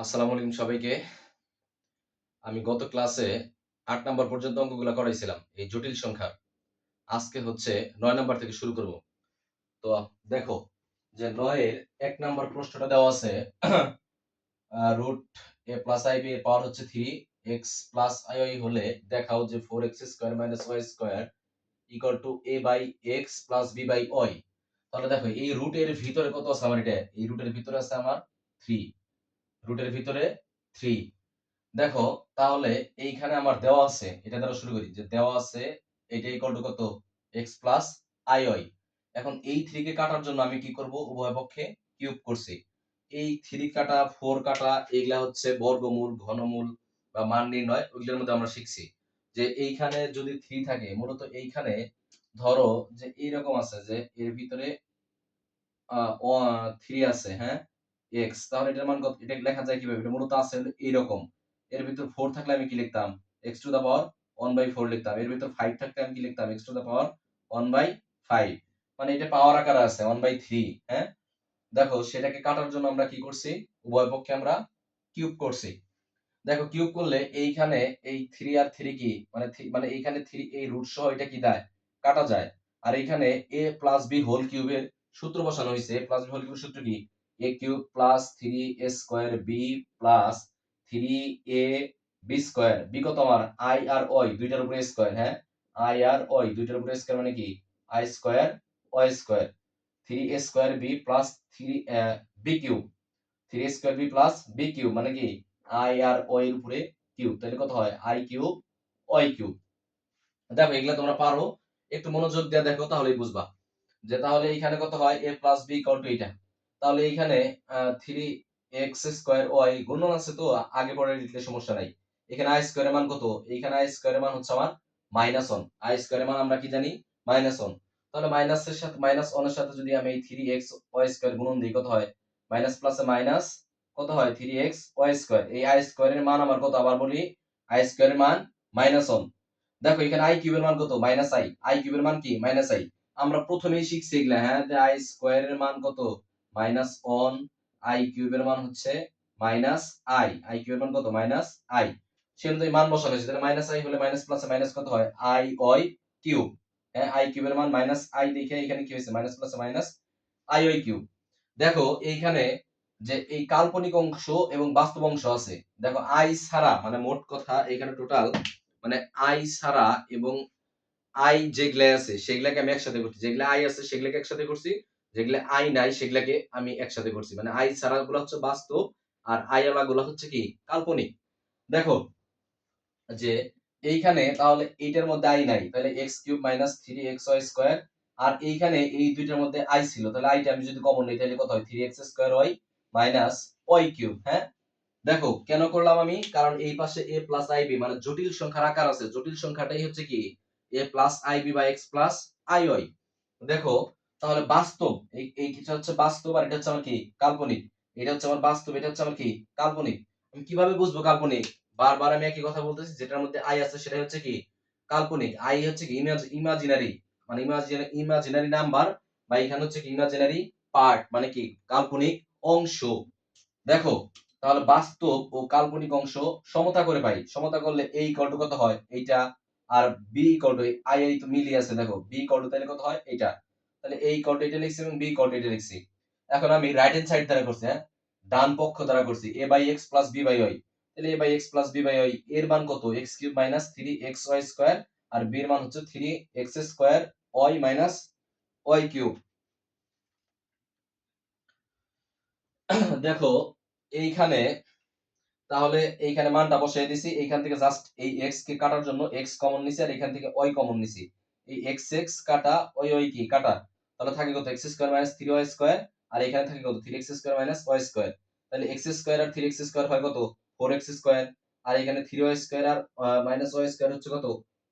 আসসালামু আলাইকুম সবাইকে। আমি গত ক্লাসে ৮ নাম্বার পর্যন্ত অঙ্কগুলা করাইছিলাম এই জটিল সংখ্যার। আজকে হচ্ছে ৯ নাম্বার থেকে শুরু করব। তো দেখো যে ৯ এর ১ নাম্বার প্রশ্নটা দেওয়া আছে রুট a প্লাস ib এর পাওয়ার হচ্ছে 3 x প্লাস iy হলে দেখাও যে 4x square minus y square equal to a by x plus b by y। তাহলে দেখো এই রুটের ভিতরে কত আছে আমার এটা? এই রুটের ভিতরে আছে আমার 3। রুটের ভিতরে 3। দেখো তাহলে এইখানে আমার দেওয়া আছে, এটা দ্বারা শুরু করি যে দেওয়া আছে এটা ইকুয়াল টু কত x প্লাস iy। এখন এই 3 কে কাটার জন্য আমি কি করব? উভয় পক্ষে কিউব করছি। এই 3 কাটা 4 কাটা এগুলা হচ্ছে বর্গমূল, ঘনমূল বা মান নির্ণয়, ওইগুলোর মধ্যে আমরা শিখছি যে এইখানে যদি 3 থাকে মূলত এইখানে ধরো যে এইরকম আছে যে এর ভিতরে 3 আছে, হ্যাঁ? x, তাহলে এটার মান কত? এটা লেখা যায় কিভাবে? এটা মূলত আছে হলো এইরকম। এর ভিতর 4 থাকলে আমি কি লিখতাম? x টু দা পাওয়ার 1/4 লিখতাম। এর ভিতর 5 থাকলে আমি কি লিখতাম? x টু দা পাওয়ার 1/5। মানে এটা পাওয়ার আকারে আছে 1/3, হ্যাঁ? দেখো সেটাকে কাটার জন্য আমরা কি করছি? উভয় পক্ষে আমরা কিউব করছি। দেখো কিউব করলে এইখানে এই 3 আর 3 কি মানে এইখানে 3 এই রুট সহ এটা কি দেয়? কাটা যায়। আর এইখানে a প্লাস b হোল কিউবের সূত্র বসানো হইছে। a প্লাস b হোল কিউবের সূত্র কি? a cube plus 3a square b plus 3ab square. b কত আমার? i আর y দুইটার উপরে স্কয়ার, হ্যাঁ? i আর y দুইটার উপরে স্কয়ার মানে কি? i square y square. 3a square b plus 3 b cube. 3 square B plus B cube মানে কি i আর o এর উপরে কিউব, তাহলে কত হয় i কিউব y কিউব। দেখো এগুলা তোমরা পারো, একটু মনোযোগ দিয়ে দেখো তাহলেই বুঝবা যে তাহলে এইখানে কত হয় a plus b equal to এটা। তাহলে এইখানে 3x স্কয়ার y গুণন আছে তো আগে পরে লিখলে সমস্যা নাই। এখানে i স্কয়ারের মান কত? এইখানে i স্কয়ারের মান হচ্ছে আমার -1। i স্কয়ারের মান আমরা কি জানি? -1। তাহলে মাইনাসের সাথে -1 এর সাথে যদি আমি এই 3x y স্কয়ার গুণন দিই কত হয়? মাইনাস প্লাসে মাইনাস কত হয়? 3x y square. এই i স্কয়ারের মান আমার কত? আবার বলি i স্কয়ারের মান -1। দেখো এখানে i কিউবের মান কত? -i কিউবের মান কি? -i। আমরা প্রথমেই শিখছি এগুলা, হ্যাঁ, যে i স্কয়ারের মান কত? -1। i কিউবের মান হচ্ছে -i কিউবের মান কত? -i। সে অনুযায়ী মান বসানো হয়েছে, তাহলে -i হলে মাইনাস প্লাসে মাইনাস কত হয়? i y cube. হ্যাঁ, i কিউবের মান -i দেখে এখানে কি হয়েছে? মাইনাস প্লাসে মাইনাস i y কিউব। দেখো এইখানে যে এই কাল্পনিক অংশ এবং বাস্তব অংশ আছে। দেখো i ছাড়া মানে মোট কথা এখানে টোটাল মানে i ছাড়া এবং আই যেগুলা আছে সেগুলাকে আমি একসাথে করছি। যেগুলা আই আছে সেগুলাকে একসাথে করছি। যেগুলা আই নাই সেগুলাকে আমি একসাথে করছি। মানে আই ছাড়া গুলা হচ্ছে বাস্তব আর আই ওয়ালা গুলা হচ্ছে কি? কাল্পনিক। দেখো যে এইখানে তাহলে এইটার মধ্যে আই নাই। তাহলে x³ - 3xy² আর এইখানে এই দুইটার মধ্যে আই ছিল। তাহলে আইটা আমি যদি কমন নেই তাহলে কত হয়? 3x² y - y³, হ্যাঁ? দেখো কেন করলাম আমি? কারণ এই পাশে a প্লাস ib মানে জটিল সংখ্যার আকার আছে। জটিল সংখ্যাটাই হচ্ছে কি a প্লাস ib বা x প্লাস iy। দেখো তাহলে বাস্তব এইটা হচ্ছে বাস্তব আর এটা হচ্ছে আমার কি? কাল্পনিক। এটা হচ্ছে আমার বাস্তব, এটা হচ্ছে আমার কি? কাল্পনিক। আমি কিভাবে বুঝবো কাল্পনিক? বারবার আমি একই কথা বলতেছি, যেটার মধ্যে i আছে সেটাই হচ্ছে কি? কাল্পনিক। i হচ্ছে কি? ইমাজিনারি মানে ইমাজিনারি নাম্বার বা এখানে হচ্ছে কি? ইমাজিনারি পার্ট মানে কি? কাল্পনিক অংশ। দেখো তাহলে বাস্তব ও কাল্পনিক অংশ সমতা করে পাই। সমতা করলে a ইকুয়াল টু কত হয়? এইটা আর b ইকুয়াল টু i তো মিলিয়ে আছে, দেখো b ইকুয়াল টু তাহলে কত হয়? এইটা। তাহলে a ইকুয়াল টু এটা লিখছি এবং b ইকুয়াল টু এটা লিখছি। এখন আমি রাইট হ্যান্ড সাইড দ্বারা করছি, হ্যাঁ? ডান পক্ষ দ্বারা করছি a by x plus b by y। তাহলে a by x plus b by y এর মান কত? x³ - 3xy স্কয়ার আর b এর মান হচ্ছে 3x square y y cube. দেখো এইখানে তাহলে এইখানে মানটা বসাই দিছি। এইখান থেকে জাস্ট এই x কে কাটার জন্য x কমন নিছি আর এখান থেকে y কমন নিছি। এই x কাটা y কি কাটা। তাহলে থাকে কত? x square minus 3y square আর এখানে থাকে কত? 3x square minus y square. তাহলে x স্কয়ার আর 3x স্কয়ার হয় কত? 4x স্কয়ার আর এখানে 3y স্কয়ার আর মাইনাস y স্কয়ার হচ্ছে কত?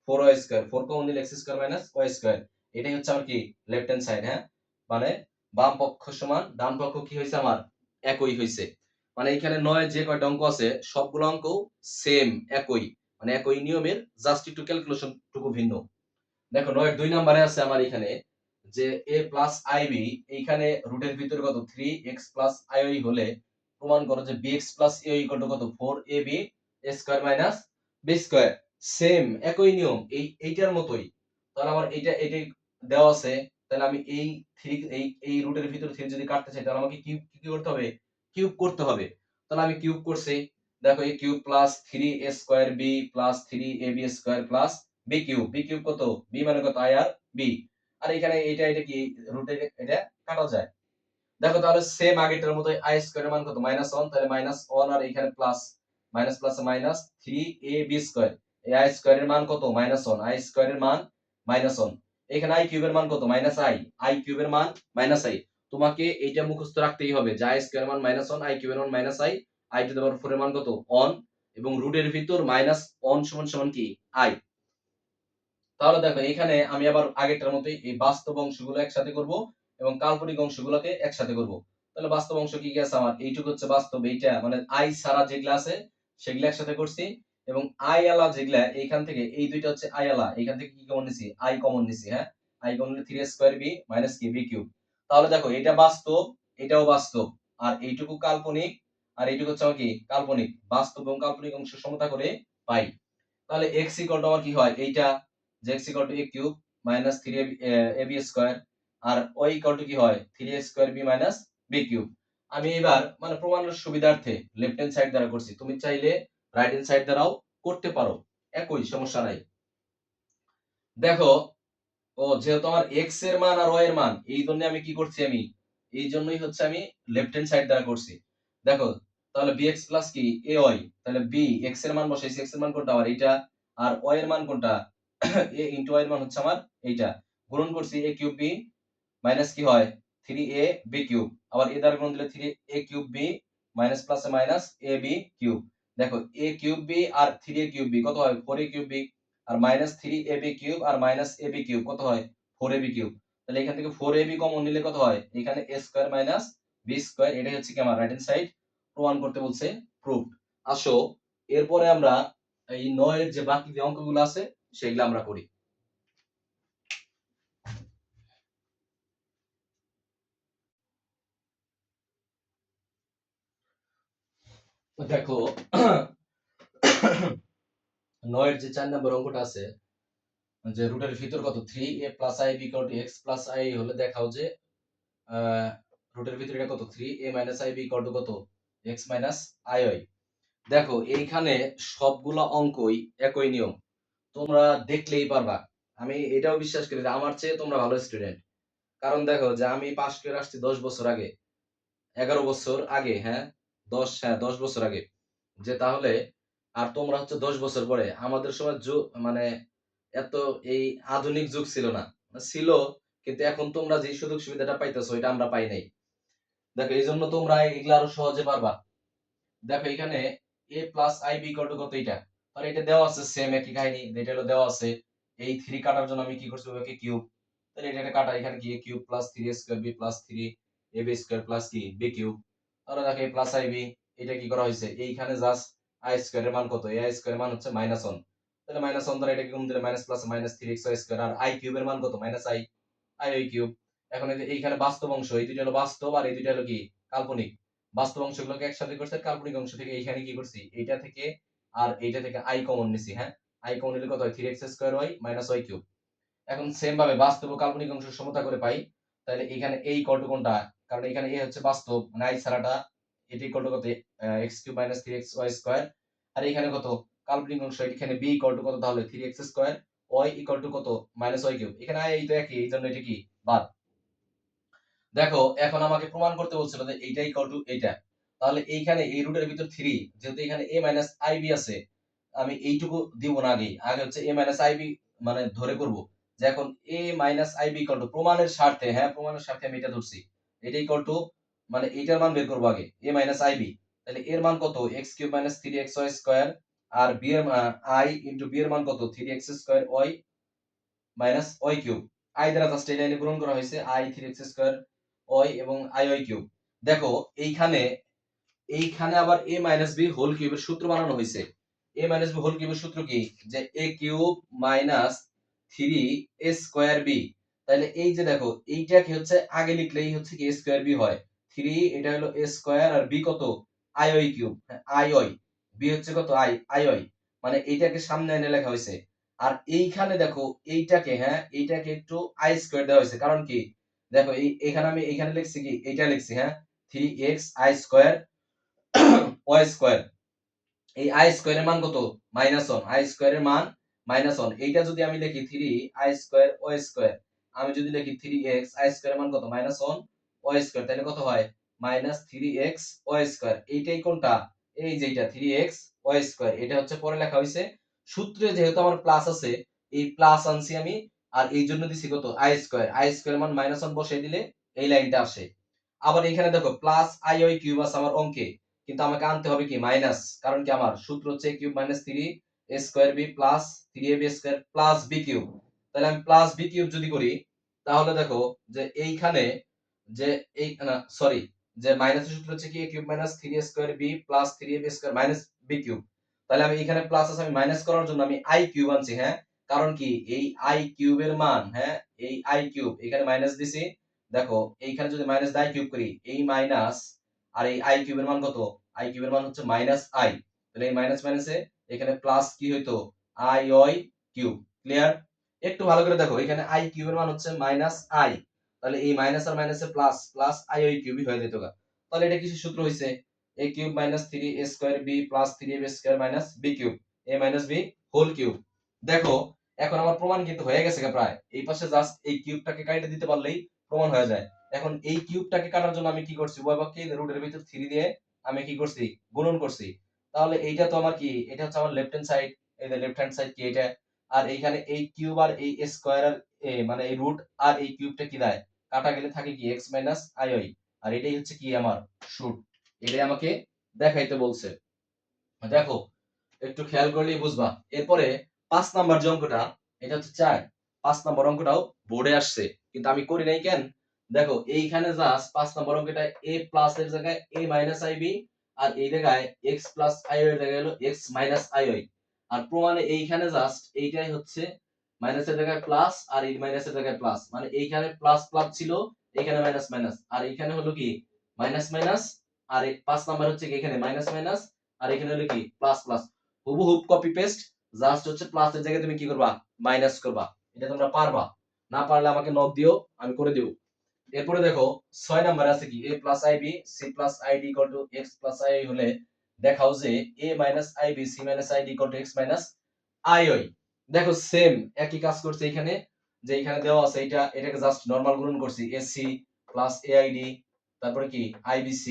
4y square. 4 কমন নিলে x square minus y square. এটাই হচ্ছে আমার কি? লেফট হ্যান্ড সাইড, হ্যাঁ? মানে বাম পক্ষ সমান ডান পক্ষ কি হইছে আমার? একই হইছে। মানে এখানে ৯ যে কয়টা অঙ্ক আছে সবগুলো অঙ্ক সেম একই। মানে একই নিয়মের, জাস্ট একটু ক্যালকুলেশন টুকু ভিন্ন। দেখো ৯ এর ২ নম্বরে আছে আমার এখানে যে a প্লাস ib এইখানে রুটের ভিতরে কত? 3x প্লাস iy হলে প্রমাণ করো যে bx plus a equal to কত 4ab square minus b square. Same একই নিয়ম এইটার মতোই। তাহলে আমার এইটাই দেওয়া আছে, তাহলে আমি এই 3 এই রুটের ভিতর 3 যদি কাটতে চাই তাহলে আমাকে কি করতে হবে? কিউব করতে হবে। তাহলে আমি কিউব করছি। দেখো a cube plus 3a square b plus 3ab square plus b cube কত? b মানে কত? i R b। আর এখানে এটা কি রুটে এটা কাটা যায়। দেখো তাহলে সেম আগেরটার মতোই i স্কয়ারের মান কত? -1, তাহলে -1 আর এখানে প্লাস, মাইনাস প্লাসে মাইনাস 3ab স্কয়ার। এই i স্কয়ারের মান কত? -1, i স্কয়ারের মান -1। এখানে i কিউবের মান কত? -i কিউবের মান -i। তোমাকে এইটা মুখস্থ রাখতেই হবে যে i স্কয়ারের মান -1, i কিউবের মান -i টু দ্য পাওয়ার 4 এর মান কত? 1 এবং রুটের ভিতর -1 সমান কি? i। তাহলে দেখো এখানে আমি আবার আগেরটার মতোই এই বাস্তব অংশগুলো একসাথে করব এবং কাল্পনিক অংশগুলোকে একসাথে করব। তাহলে বাস্তব অংশ কি কি আছে আমার? এইটুকু হচ্ছে বাস্তব, এইটা মানে i ছাড়া যেগুলা আছে সেগুলা একসাথে করছি এবং i আলা যেগুলা এইখান থেকে এই দুইটা হচ্ছে i আলা, এইখান থেকে কি কমন নিছি? i কমন নিছি, হ্যাঁ? i কমন নিলে 3a স্কয়ার b মাইনাস কি b কিউব। তাহলে দেখো এটা বাস্তব, এটাও বাস্তব, আর এইটুকু কাল্পনিক, আর এইটুকু হচ্ছে আমার কি? কাল্পনিক। বাস্তব এবং কাল্পনিক অংশ সমতা করে পাই। তাহলে x ইকুয়াল টু আমার কি হয়? এইটা যে x equal to a cube minus 3ab square, আর y ইকুয়াল টু কি হয়? 3a square b minus b cube. আমি এবার মানে প্রমাণের সুবিধার্থে লেফট হ্যান্ড সাইড দ্বারা করছি, তুমি চাইলে রাইট হ্যান্ড সাইড দ্বারাও করতে পারো, একই সমস্যা নাই। দেখো যেহেতু আমার x এর মান আর y এর মান, এই জন্য আমি কি করছি? এই জন্যই হচ্ছে আমি লেফট হ্যান্ড সাইড দ্বারা করছি। দেখো তাহলে bx প্লাস কি ay, তাহলে b x এর মান বসাইছি, x এর মান কোনটা আমার? এইটা। আর y এর মান কোনটা? a ইনটু y এর মান হচ্ছে আমার এইটা। গুণন করছি a কিউব b মাইনাস কি হয়? 3a b cube. আবার এ দ্বারা গুণ দিলে 3a কিউব b মাইনাস প্লাসে মাইনাস ab কিউব। দেখো a কিউব b আর 3a কিউব b কত হয়? 4a cube b। আর মাইনাস 3ab কিউব আর মাইনাস ab কিউব কত হয়? 4ab cube. তাহলে এখান থেকে 4ab কমন নিলে কত হয়? এখানে a square minus b square. এটাই হচ্ছে কি আমার রাইট হ্যান্ড সাইড প্রমাণ করতে বলছে, প্রুফড। আসো এরপরে আমরা এই 9 এর যে বাকি যে অঙ্কগুলো আছে সেগুলো আমরা করি। দেখো 9 এর যে 4 নম্বর অঙ্কটা আছে যে রুটের ভিতর কত 3a plus i equal to x plus i হলে দেখাও যে রুটের ভিতর এটা কত 3a minus i equal to কত x মাইনাস i হয়। দেখো এইখানে সবগুলা অঙ্কই একই নিয়ম, তোমরা দেখলেই পারবা। আমি এটাও বিশ্বাস করি যে আমার চেয়ে তোমরা ভালো স্টুডেন্ট। কারণ দেখো যে আমি পাশ করে আসছি 10 বছর আগে, 11 বছর আগে, হ্যাঁ 10 বছর আগে। যে তাহলে আর তোমরা হচ্ছে 10 বছর পরে। আমাদের সময় মানে এত এই আধুনিক যুগ ছিল না। ছিল, কিন্তু এখন তোমরা যে সুযোগ সুবিধাটা পাইতেছো এটা আমরা পাই নাই। দেখো এইজন্য তোমরা এগুলা আরো সহজে পারবা। দেখো এখানে a plus ib equal to কত? এটা তাহলে এটা দেওয়া আছে, সেম একই কাহিনী, এটা হলো দেওয়া আছে। এই 3 কাটার জন্য আমি কি করছি? ওকে কিউব। তাহলে এটা কাটা, এখানে কি a cube plus 3a square b plus 3ab square plus কি b কিউব। তাহলে দেখো a প্লাস ib এটা কি করা হয়েছে? এইখানে জাস্ট i স্কয়ারের মান কত? a i স্কয়ারের মান হচ্ছে -1। তাহলে -1 দ্বারা এটা কি গুণ দিলে minus plus minus 3xy square, আর i কিউবের মান কত? -i i cube. এখন এই যে এইখানে বাস্তব অংশ, এই দুইটা হলো বাস্তব আর এই দুইটা হলো কি কাল্পনিক। বাস্তব অংশগুলোকে একসাথে করছি, কাল্পনিক অংশ থেকে এইখানে কি করছি? এইটা থেকে আর এইটা থেকে i কমন নিছি, হ্যাঁ? i কমন নিলে কত হয়? 3x square y minus y cube. এখন সেম ভাবে বাস্তব ও কাল্পনিক অংশ সমতা করে পাই। তাহলে এখানে a ইকুয়াল টু কোনটা? কারণ এখানে a হচ্ছে বাস্তব, মানে i ছাড়াটা, এটা ইকুয়াল টু কত? x cube minus 3xy square. আর এখানে কত? কাল্পনিক অংশ, এখানে b ইকুয়াল টু কত তাহলে? 3x square y equal to কত? Minus y cube. এখানে i এই তো একই, এইজন্য এটা কি বাদ। দেখো এখন আমাকে প্রমাণ করতে বলছিল যে এইটা ইকুয়াল টু এইটা। তাহলে এইখানে এই রুটের ভিতর 3, যেহেতু এখানে a মাইনাস ib আছে, আমি এইটুকু দিব না, আগে হচ্ছে a মাইনাস ib মানে ধরে করব যে এখন a minus ib equal to, প্রমাণের স্বার্থে, হ্যাঁ প্রমাণের স্বার্থে আমি এটা ধরছি। এটা ইকুয়াল টু মানে এইটার মান বের করব আগে, a মাইনাস ib। তাহলে এর মান কত? x cube minus 3xy square, আর b এর i ইনটু b এর মান কত? 3x square y minus y cube. i দ্বারা জাস্ট এই লাইনে পূরণ করা হয়েছে, i 3x স্কয়ার y এবং i y কিউব। দেখো এইখানে আবার a মাইনাস b হোল কিউবের সূত্র বানানো হয়েছে। a মাইনাস b হোল কিউবের সূত্র কি? যে a cube minus 3a square b। তাহলে এই যে দেখো এইটাকে হচ্ছে আগে লিখলেই হচ্ছে কি a স্কয়ার b হয়। 3 এটা হলো a স্কয়ার আর b কত? আই ওই কিউব, আই ওই, বি হচ্ছে কত আই ওই, মানে এইটাকে সামনে এনে লেখা হয়েছে। আর এইখানে দেখো এইটাকে, এইটাকে একটু আই স্কয়ার দেওয়া হয়েছে, কারণ কি দেখো এখানে আমি এইখানে লিখছি কি এইটা লিখছি 3x I square Y square, এই আই স্কয়ারের মান কত -1, আই স্কয়ারের মান -1, এইটা যদি আমি লিখি 3 আই স্কয়ার ওয়াই স্কয়ার, আমি যদি লিখি 3x আই স্কয়ারের মান কত -1 ওয়াই স্কয়ার, তাহলে কত হয় -3x ওয়াই স্কয়ার, এইটাই কোনটা এই যে এটা 3x ওয়াই স্কয়ার, এটা হচ্ছে পরে লেখা হইছে। সূত্রে যেহেতু আমার প্লাস আছে, এই প্লাস আনছি আমি, আর এই জন্য দিছি কত আই স্কয়ার মান -1 বসাই দিলে এই লাইনটা আসে। আবার এখানে দেখো প্লাস আই ওই কিউব আছে আমার অঙ্কে, কিন্তু আমাকে আনতে হবে কি মাইনাস, কারণ কি আমার সূত্র হচ্ছে cube minus 3 A square B plus 3ab square plus B cube. তাহলে আমি প্লাস বি কিউব যদি করি, তাহলে দেখো যে এইখানে যে এই না সরি, যে মাইনাসের সূত্র হচ্ছে কি a cube minus 3a square b plus 3ab square minus b cube. তাহলে আমি এখানে প্লাস আছে, আমি মাইনাস করার জন্য আমি i কিউব আনছি, কারণ কি এই i কিউবের মান, এই i কিউব এখানে মাইনাস দিছি, দেখো এইখানে যদি মাইনাস দিয়ে i কিউব করি, এই মাইনাস আর এই i কিউবের মান কত, i কিউবের মান হচ্ছে মাইনাস i, তাহলে এই মাইনাস মাইনাসে এখানে প্লাস কি হইতো i ওই কিউব। ক্লিয়ার? একটু ভালো করে দেখো, এখানে i কিউবের মান হচ্ছে মাইনাস i, তাহলে এই মাইনাস আর মাইনাসে প্লাস প্লাস আই ওই কিউবই হয়ে যেত গা। তাহলে এটা কিসের সূত্র হইছে a cube minus 3a square b plus 3ab square minus b cube, a minus b whole cube. দেখো এখন আমার প্রমাণ কিন্তু হয়ে গেছে প্রায়, এই পাশে জাস্ট এই কিউবটাকে কাটে দিতে পারলেই প্রমাণ হয়ে যায়। এখন এই কিউবটাকে কাটার জন্য আমি কি করছি, উভয় পক্ষে রুটের ভিতর 3 দিয়ে আমি কি করছি গুণন করছি। তাহলে এইটা তো আমার কি, এটা হচ্ছে আমার লেফট হ্যান্ড সাইড, এই যে লেফট হ্যান্ড সাইড কি এটা, আর এইখানে এই কিউব আর এই স্কয়ার আর মানে এই রুট আর এই কিউবটা কি দেয় কাটা গেলে থাকে কি x মাইনাস আই ওই, আর এটাই হচ্ছে কি আমার শুট, এটাই আমাকে দেখাইতে বলছে। দেখো একটু খেয়াল করলেই বুঝবা। এরপরে 5 নাম্বার যে অঙ্কটা, এটা হচ্ছে 4, 5 নাম্বার অঙ্কটাও বোর্ডে আসছে, কিন্তু আমি করি নাই কেন, দেখো এইখানে জাস্ট 5 নাম্বার অঙ্কটা a প্লাস এর জায়গায় a মাইনাস আইব, আর এই জায়গায় x প্লাস আই এর জায়গায় হলো x মাইনাস আই ওই, আর প্রমাণে এইখানে জাস্ট এইটাই হচ্ছে মাইনাসের জায়গায় প্লাস আর এই মাইনাসের জায়গায় প্লাস, মানে এইখানে প্লাস প্লাস ছিল, এখানে মাইনাস মাইনাস, আর এইখানে হলো কি মাইনাস মাইনাস, আর 5 নাম্বার হচ্ছে কি এখানে মাইনাস মাইনাস, আর এখানে হলো কি প্লাস প্লাস, হুবহু কপি পেস্ট, জাস্ট হচ্ছে প্লাসের জায়গায় তুমি কি করবা মাইনাস করবা। এটা তোমরা পারবা, না পারলে আমাকে নক দিও, আমি করে দেব। এরপরে দেখো 6 নাম্বার আছে কি a প্লাস আইব c plus ID equal to x plus I হলে দেখাও যে a মাইনাস আইব c minus ID equal to x minus I ওই। দেখো সেম একই কাজ করছে এখানে, যে এখানে দেওয়া আছে এটা, এটাকে জাস্ট নরমাল গুণন করছি ac প্লাস aid, তারপরে কি ibc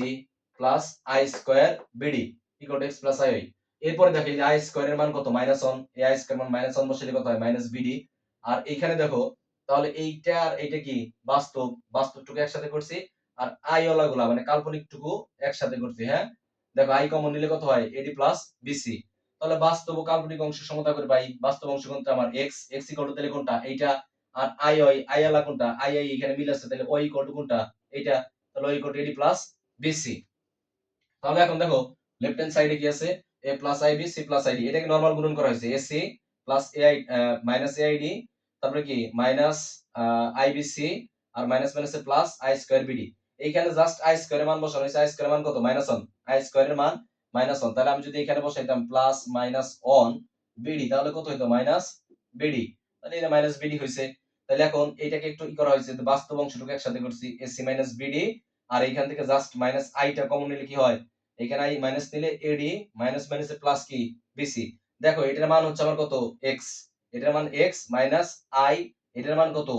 plus i square bd equal to x plus i। এরপরে দেখো এই যে i স্কয়ার এর মান কত -1, এই i স্কয়ার মান -1 বসাইলে কত হয় -bd, আর এইখানে দেখো তাহলে এইটা আর এইটা কি বাস্তব, বাস্তবটুকু একসাথে করছি, আর i ওয়ালা গুলা মানে কাল্পনিক টুকু একসাথে করছি। দেখো i কমন নিলে কত হয় ad প্লাস bc, তাহলে বাস্তব ও কাল্পনিক অংশ সমতা করে পাই, বাস্তব অংশ কোনটা আমার x, x ইকুয়াল টু তাহলে কোনটা এইটা, আর i ওই i ওয়ালা কোনটা i এখানে মিল আছে, তাহলে y ইকুয়াল টু কোনটা এইটা, তাহলে y equal two ad plus bc। তাহলে এখন দেখো লেফট হ্যান্ড সাইডে কি আছে a plus ib c plus id, এটাকে নরমাল গুণন করা হয়েছে ac plus ai minus aid, তারপরে কি মাইনাস ibc, আর মাইনাস মাইনাসে প্লাস i স্কয়ার bd। এইখানে জাস্ট i স্কয়ারের মান বসানো হয়েছে, i স্কয়ারের মান কত -1, i স্কয়ারের মান -1, তাহলে আমি যদি এখানে বসাইতাম প্লাস মাইনাস অন bd, তাহলে কত হইতো মাইনাস bd, তাহলে এটা মাইনাস bd হইছে। তাহলে এখন এইটাকে একটু ই করা হয়েছে, বাস্তব অংশটুকু একসাথে করছি ac মাইনাস bd, আর এইখান থেকে জাস্ট মাইনাস i টা কমন নিলে কি হয়, এখানে i মাইনাস নিলে ad, মাইনাস মাইনাসে প্লাস কি bc। দেখো এটার মান হচ্ছে আমার কত x, এটার মান x মাইনাস i, এটার মান কত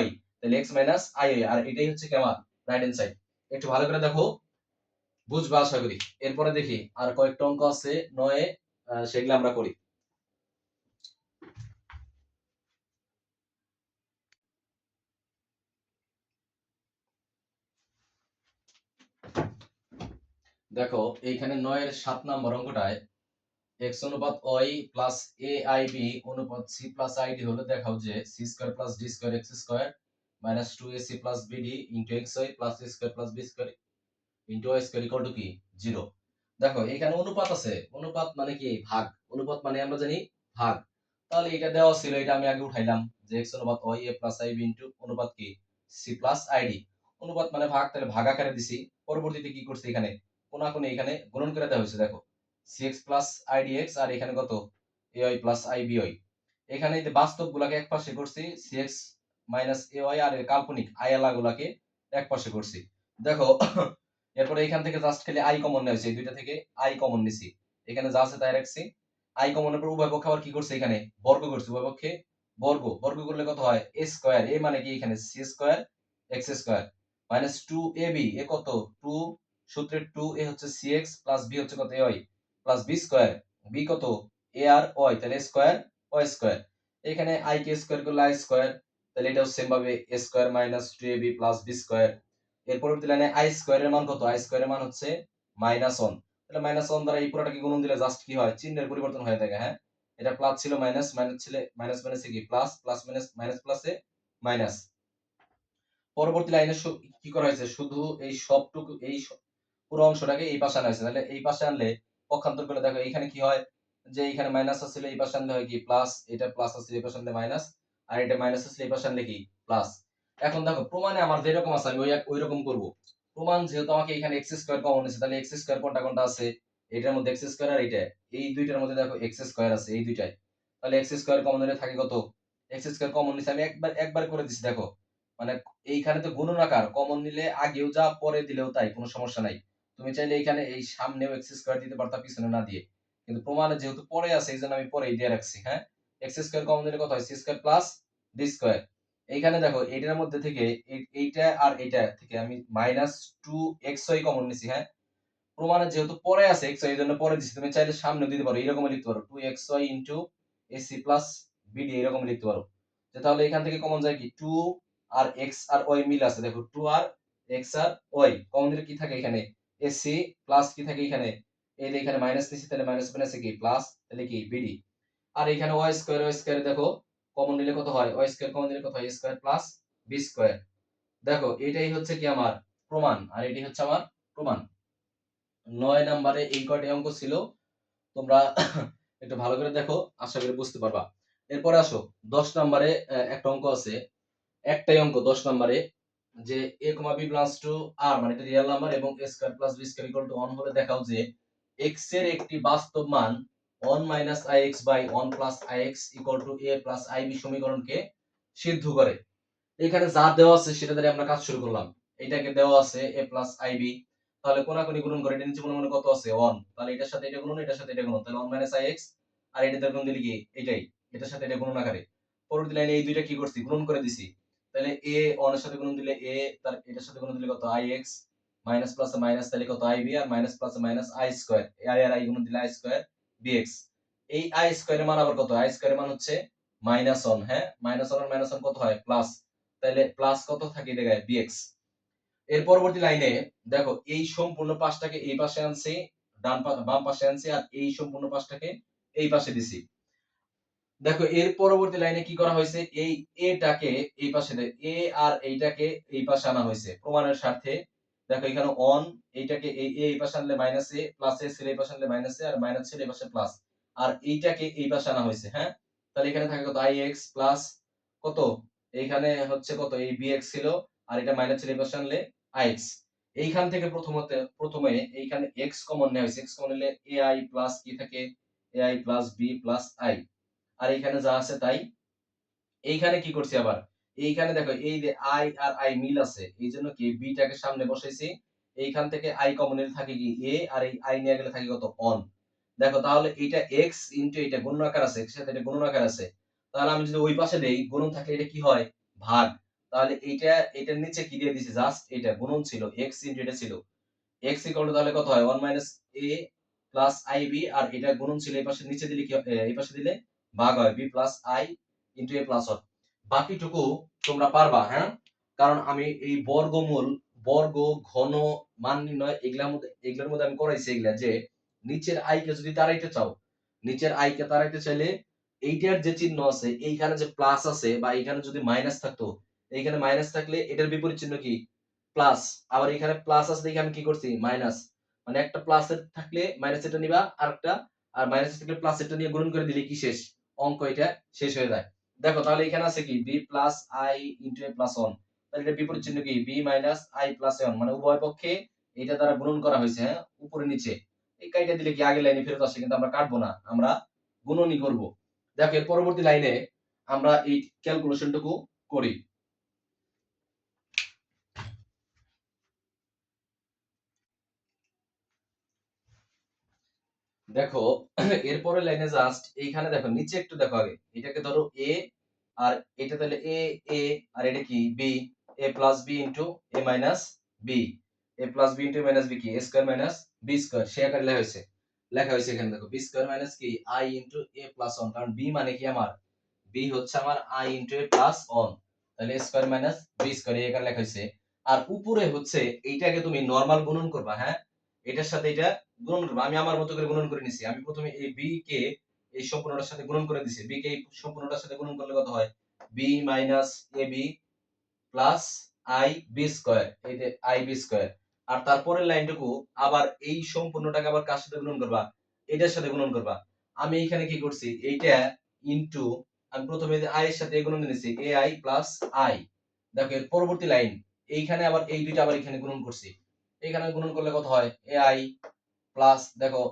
y, তাহলে x মাইনাস i, আর এটাই হচ্ছে কি আমার রাইট হ্যান্ড সাইড। একটু ভালো করে দেখো, বুঝবা আশা করি। এরপরে দেখি আর কয়েকটা অঙ্ক আছে 9 সেগুলো আমরা করি। দেখো এইখানে 9 এর 7 নম্বর অঙ্কটায় x অনুপাত y প্লাস aib অনুপাত c প্লাস id হলে দেখাও যে c square plus d square x square minus 2ac plus bd into xy plus c square plus b square into y square equal to কি 0। দেখো এখানে অনুপাত আছে, অনুপাত মানে কি ভাগ, অনুপাত মানে আমরা জানি ভাগ, তাহলে এটা দেওয়া ছিল, এটা আমি আগে উঠাইলাম যে x অনুপাত y a plus ib into অনুপাত কি c প্লাস id, অনুপাত মানে ভাগ, তাহলে ভাগ আকারে দিছি। পরবর্তীতে কি করছি এখানে কোনাকুনি এখানে গুণন করে দেওয়া হয়েছে দেখো cx প্লাস আই ডিএক্স আর এখানে কত ay প্লাস আই বিওয়াই। এখানে যে বাস্তব গুলাকে এক পাশে করছি cx মাইনাস ay আর কাল্পনিক আয়ালা গুলাকে এক পাশে করছি দেখো। এরপরে এখান থেকে জাস্ট খালি আই কমন নেওয়া হয়েছে, এই দুইটা থেকে আই কমন নিছি, এখানে যা আছে তাই রাখছি। আই কমনের পর উভয় পক্ষে আবার কি করছে এখানে বর্গ করছে, উভয় পক্ষে বর্গ বর্গ করলে কত হয় এ স্কয়ার, এ মানে কি এখানে C square X square minus 2ab এ কত 2 সূত্রের 2 এ হচ্ছে cx প্লাস b হচ্ছে কত ay plus b square b কত a আর y তাহলে স্কয়ার y স্কয়ার। এখানে i কে স্কয়ার করলে i স্কয়ার, তাহলে এটাও সেম ভাবে a square minus 2ab plus b square. এর পরবর্তী লাইনে i স্কয়ার এর মান কত, i স্কয়ার এর মান হচ্ছে -1, তাহলে -1 দ্বারা এই পুরোটাকে গুণন দিলে জাস্ট কি হয় চিহ্নের পরিবর্তন হয়ে থাকে। হ্যাঁ, এটা প্লাস ছিল মাইনাস, মাইনাস ছিল মাইনাস, মাইনাসে কি প্লাস, প্লাস মাইনাস মাইনাস প্লাসে মাইনাস। পরবর্তী লাইনে কি করা হয়েছে শুধু এই সবটুকু এই পুরো অংশটাকে এই পাশে আনা হয়েছে, তাহলে এই পাশে আনলে পক্ষান্তর করলে দেখো এখানে কি হয় যে এখানে মাইনাস আসলে এই পাশে আনলে হয় কি প্লাস, এটা প্লাস আসলে এই পাশে আনলে মাইনাস, আর এটা মাইনাস আসলে এই পাশে আনলে কি প্লাস। এখন দেখো প্রমাণে আমার যেরকম আছে আমি ওই রকম করব। প্রমাণ যেহেতু আমাকে এখানে এক্স স্কয়ার কমন নিছে, তাহলে এক্স স্কয়ার কোনটা কোনটা আছে এটার মধ্যে এক্স স্কয়ার আর এটা এই দুইটার মধ্যে দেখো এক্স স্কয়ার আছে এই দুইটাই, তাহলে এক্স স্কয়ার কমন নিলে থাকে কত এক্স স্কয়ার কমন নিছে আমি একবার করে দিছি দেখো, মানে এইখানে তো গুণন আকার কমন নিলে আগেও যা পরে দিলেও তাই কোনো সমস্যা নাই। তুমি চাইলে এখানে এই সামনেও এক্স স্কয়ার দিতে পারতা পিছনে না দিয়ে, কিন্তু প্রমাণে যেহেতু পরে আছে এইজন্য আমি পরেই দিয়ে রাখছি। হ্যাঁ, এক্স স্কয়ার কমন দিলে কত হয় C square plus D square. এইখানে দেখো এইটার মধ্যে থেকে এইটা আর এইটা থেকে আমি মাইনাস 2xy কমন নিছি। হ্যাঁ, প্রমাণে যেহেতু পরে আছে xy এইজন্য পরে দিছি, তুমি চাইলে সামনে দিতে পারো, এরকম লিখতে পারো 2xy into ac plus bd এরকম লিখতে পারো। যে তাহলে এখান থেকে কমন যায় কি 2 আর x আর y মিল আছে, দেখো 2 আর x আর y কমন দিলে কি থাকে এখানে ac প্লাস কি থাকে এখানে এই যে এখানে মাইনাস নিছি, তাহলে মাইনাস মাইনাসে কি প্লাস, তাহলে কি bd। আর এখানে y স্কয়ার দেখো কমন নিলে কত হয় y স্কয়ার কমন নিলে কত হয় a square plus b square. দেখো এটাই হচ্ছে কি আমার প্রমাণ, আর এটাই হচ্ছে আমার প্রমাণ। 9 নম্বরে এই কয়টি অঙ্ক ছিল, তোমরা একটু ভালো করে দেখো, আশা করি বুঝতে পারবা। এরপরে আসো 10 নম্বরে একটা অঙ্ক আছে, একটাই অঙ্ক 10 নম্বরে, যে a, b belongs to r মানে এটা রিয়েল নাম্বার এবং a square plus b square equal two 1 হলে দেখাও যে x এর একটি বাস্তব মান 1 ix by 1 ix equal to a plus ib সমীকরণকে সিদ্ধ করে। এখানে যা দেওয়া আছে সেটা দিয়ে আমরা কাজ শুরু করলাম। এটাকে দেওয়া আছে a প্লাস ib, তাহলে কোনাকুনি গুণন করে এটা নিচে মনে মনে কত আছে 1, তাহলে এটার সাথে এটা গুণন এটার সাথে এটা গুণন, তাহলে 1 ix আর এটা দিয়ে গুণ দিলে কি এটাই এটার সাথে এটা গুণন আকারে। পরবর্তী লাইনে এই দুইটা কি করছি গুণন করে দিছি, তাহলে a 1 এর সাথে গুণন দিলে a, তার এটার সাথে গুণন দিলে কত ix মাইনাস প্লাসে মাইনাস তাহলে কত ib আর মাইনাস প্লাসে মাইনাস i স্কয়ার, i আর i গুণন দিলে i স্কয়ার bx। এই i স্কয়ারের মান আবার কত, i স্কয়ারের মান হচ্ছে -1। হ্যাঁ, -1 আর -1 কত হয় প্লাস, তাহলে প্লাস কত থাকে এই জায়গায় bx। এর পরবর্তী লাইনে দেখো এই সম্পূর্ণ পাশটাকে এই পাশে আনছি, বাম পাশে আনছি, আর এই সম্পূর্ণ পাশটাকে এই পাশে দিছি। দেখো এর পরবর্তী লাইনে কি করা হয়েছে এই এটাকে এই পাশে এ আর এইটাকে এই পাশে আনা হয়েছে প্রমাণের স্বার্থে। দেখো এখানে অন এইটাকে এই পাশে আনলে মাইনাস এ, প্লাস এ ছিল এই পাশে আনলে মাইনাস এ, আর মাইনাস ছিল এই পাশে প্লাস, আর এইটাকে এই পাশে আনা হয়েছে। হ্যাঁ, তাহলে এখানে থাকে কত ix প্লাস কত এইখানে হচ্ছে কত এই bx ছিল, আর এটা মাইনাস ছিল এই পাশে আনলে ix। এইখান থেকে প্রথমে এইখানে x কমন নেওয়া হয়েছে, x কমন নিলে ai প্লাস কি থাকে ai plus b plus i, আর এইখানে যা আছে তাই। এইখানে কি করছি আবার এইখানে দেখো এই যে i আর i মিল আছে এইজন্য কি b টাকে সামনে বসাইছি, এইখান থেকে i কমন নিলে থাকে কি a, আর এই i নিয়ে গেলে থাকে কত on। দেখো তাহলে এটা x ইনটু এটা গুণন আকার আছে, এর সাথে এটা গুণন আকার আছে, তাহলে আমি যদি ওই পাশে দেই গুণন থাকলে এটা কি হয় ভাগ, তাহলে এইটা এটার নিচে কি দিয়ে দিছি জাস্ট এটা গুণন ছিল x ইনটু এটা ছিল x ইকুয়াল টু তাহলে কত হয় 1 a প্লাস ib, আর এটা গুণন ছিল এই পাশে নিচে দিলে কি এই পাশে দিলে ভাগ হয় b plus i into a plus 1। বাকিটুকু তোমরা পারবা। হ্যাঁ, কারণ আমি এই বর্গমূল বর্গ ঘন মান নির্ণয় এগুলোর মধ্যে আমি করাইছি এগুলা, যে নিচের i কে যদি তাড়াইতে চাও, নিচের i কে তাড়াইতে চাইলে এইটার যে চিহ্ন আছে এইখানে যে প্লাস আছে বা এইখানে যদি মাইনাস থাকতো, এইখানে মাইনাস থাকলে এটার বিপরীত চিহ্ন কি প্লাস, আবার এখানে প্লাস আছে দেখে আমি কি করছি মাইনাস, মানে একটা প্লাস এর থাকলে মাইনাস এটা নিবা আরেকটা, আর মাইনাস থাকলে প্লাস এটা নিয়ে গুণন করে দিলে কি শেষ অঙ্ক এটা শেষ হয়ে যায়। দেখো তাহলে এখানে আছে কি b plus i into a plus 1, তাহলে এটা বিপরীত চিহ্ন কি b মাইনাস i প্লাস 1, মানে উভয় পক্ষে এটা দ্বারা গুণন করা হয়েছে, হ্যাঁ, উপরে নিচে। এই কাইটা দিলে কি আগের লাইনে ফেরত আসে, কিন্তু আমরা কাটবো না, আমরা গুণনই করব। দেখো এর পরবর্তী লাইনে আমরা এই ক্যালকুলেশনটুকু করি। দেখো এরপরের লাইনে জাস্ট এইখানে দেখো নিচে একটু দেখো আগে, এটাকে ধরো এ, আর এটা তাহলে এ আর এটা কি B, A plus B into A minus B, A plus B into minus B কি A square minus B square, সে আকারে লেখা হয়েছে এখানে দেখো বি স্কয়ার মাইনাস কি I into A plus one, কারণ বি মানে কি আমার, বি হচ্ছে আমার I into A plus one, তাহলে A square minus B square এই আকারে লেখা হয়েছে। আর উপরে হচ্ছে এইটাকে তুমি নরমাল গুণন করবা, হ্যাঁ, এটার সাথে এটা গুণন করবা। আমি আমার মতো করে গুণন করে নিছি। আমি প্রথমে এই বি কে এই সম্পূর্ণটার সাথে গুণন করে দিছি। বি কে এই সম্পূর্ণটার সাথে গুণন করলে কত হয়, B minus A B plus I B square, এই যে আই বি স্কয়ার। আর তারপরের লাইনটুকু আবার এই সম্পূর্ণটাকে আবার কার সাথে গুণন করবা, এটার সাথে গুণন করবা। আমি এখানে কি করছি, এইটা ইনটু, আমি প্রথমে আই এর সাথে গুণন দিয়েছি এ আই প্লাস আই। দেখো এর পরবর্তী লাইন, এইখানে আবার এই দুইটা আবার এখানে গুণন করছি। এখানে গুণন করলে কত হয়, এ আই প্লাস দেখো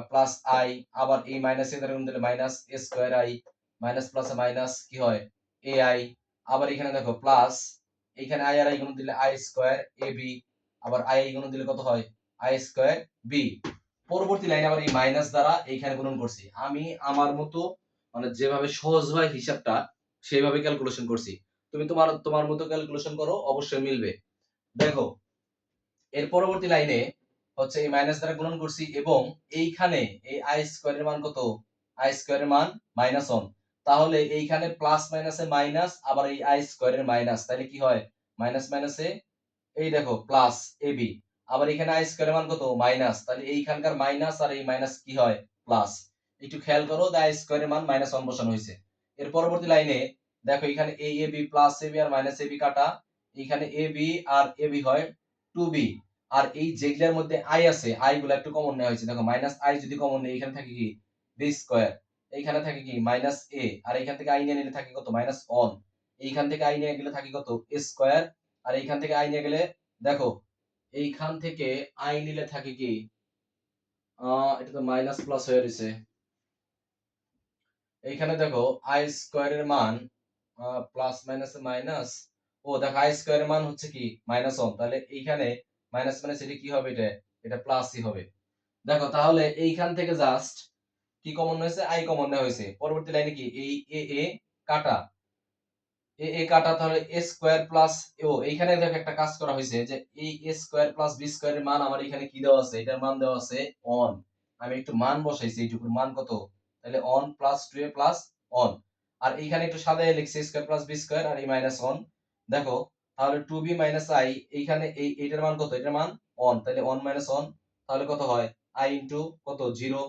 প্লাস আই, আবার এই মাইনাস এর দ্বারা গুণ দিলে minus A square I, minus plus minus কি হয় এ আই, আবার এখানে দেখো প্লাস, এইখানে আই আর আই গুণ দিলে আই স্কয়ার এ বি, আবার আই গুণ দিলে কত হয় আই স্কয়ার বি। পরবর্তী লাইনে আবার এই মাইনাস দ্বারা এইখানে গুণন করছি। আমি আমার মতো মানে যেভাবে সহজ হয় হিসাবটা সেইভাবে ক্যালকুলেশন করছি। তুমি তোমার তোমার মতো ক্যালকুলেশন করো, অবশ্যই মিলবে। দেখো এর পরবর্তী লাইনে হচ্ছে এই মাইনাস দ্বারা গুণন করছি, এবং এইখানে এই আই স্কয়ারের মান কত, আই স্কয়ারের মান মাইনাস 1, তাহলে এইখানে প্লাস মাইনাসে মাইনাস, আবার এই আই স্কয়ারের মাইনাস, তাহলে কি হয় মাইনাস মাইনাসে এই দেখো প্লাস এবি, আবার এখানে আই স্কয়ারের মান কত মাইনাস, তাহলে এইখানকার মাইনাস আর এই মাইনাস কি হয় প্লাস। একটু খেয়াল করো, আই স্কয়ারের মান মাইনাস 1 বসানো হয়েছে। এর পরবর্তী লাইনে দেখো এখানে এ এ B plus A B R minus A B কাটা, এখানে A B R A B হয় 2b, আর এই যেগুলোর মধ্যে আই আছে আই গুলো একটু কমন নেওয়া হয়েছে। দেখো মাইনাস আই যদি কমন নেই, এখানে থাকে কি বি স্কয়ার, এইখানে থাকে কি মাইনাস এ, আর এইখান থেকে আই নিয়ে নিলে থাকে কত মাইনাস 1, এইখান থেকে আই নিয়ে গেলে থাকে কত এ স্কয়ার, আর এইখান থেকে আই নিয়ে গেলে দেখো এইখান থেকে আই নিলে থাকে কি এটা তো মাইনাস প্লাস হয়ে রয়েছে। এইখানে দেখো আই স্কয়ারের মান প্লাস মাইনাস মাইনাস, ও দেখো আই স্কয়ারের মান হচ্ছে কি মাইনাস 1, তাহলে এইখানে মাইনাস মাইনাস এটা কি হবে, এটা প্লাসই হবে। দেখো তাহলে এইখান থেকে জাস্ট কি কমন হয়েছে, আই কমন নেওয়া হয়েছে। পরবর্তী লাইনে কি এই এ এ কাটা, এ এ কাটা, তাহলে এ স্কয়ার প্লাস, ও এইখানে দেখো একটা কাজ করা হয়েছে যে এই এ স্কয়ার প্লাস বি স্কয়ারের মান আমার এখানে কি দেওয়া আছে, এটার মান দেওয়া আছে 1, আমি একটু মান বসাইছি, এইটুকুর মান কত, তাহলে 1 প্লাস 2a প্লাস 1, আর এইখানে একটু সাজায় লিখছি স্কয়ার প্লাস বি স্কয়ার আর এই মাইনাস 1। দেখো তাহলে 2b মাইনাস আই, এইখানে এই এটার মান কত, এটার মান 1, তাহলে 1 মাইনাস 1, তাহলে কত হয় আই ইনটু কত 0।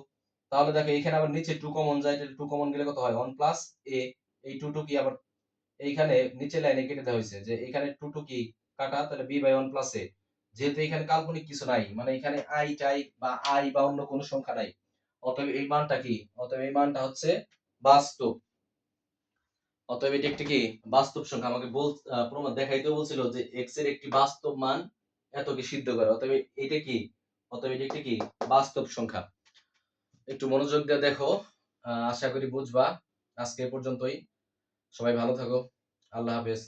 তাহলে দেখো এইখানে আবার নিচে 2 কমন যায়, তাহলে 2 কমন গেলে কত হয় 1 প্লাস a, এই 2 টু কি আবার এইখানে নিচে লাইনে কেটে দেওয়া হয়েছে যে এখানে 2 টু কি কাটা, তাহলে b বাই 1 প্লাস a, যেহেতু এখানে কাল্পনিক কিছু নাই, মানে এখানে আই টাই বা আই বা অন্য কোনো সংখ্যা নাই, অতএব এই মানটা কি, অতএব এই মানটা হচ্ছে বাস্তব। অতএব এটি একটি কি বাস্তব সংখ্যা। আমাকে প্রমাণ দেখাইতেও বলছিল যে x এর একটি বাস্তব মান এতকে সিদ্ধ করে, অতএব এটা কি, অতএব এটি একটি কি বাস্তব সংখ্যা। একটু মনোযোগ দিয়ে দেখো, আশা করি বুঝবা। আজকে এ পর্যন্তই, সবাই ভালো থাকো, আল্লাহ হাফেজ।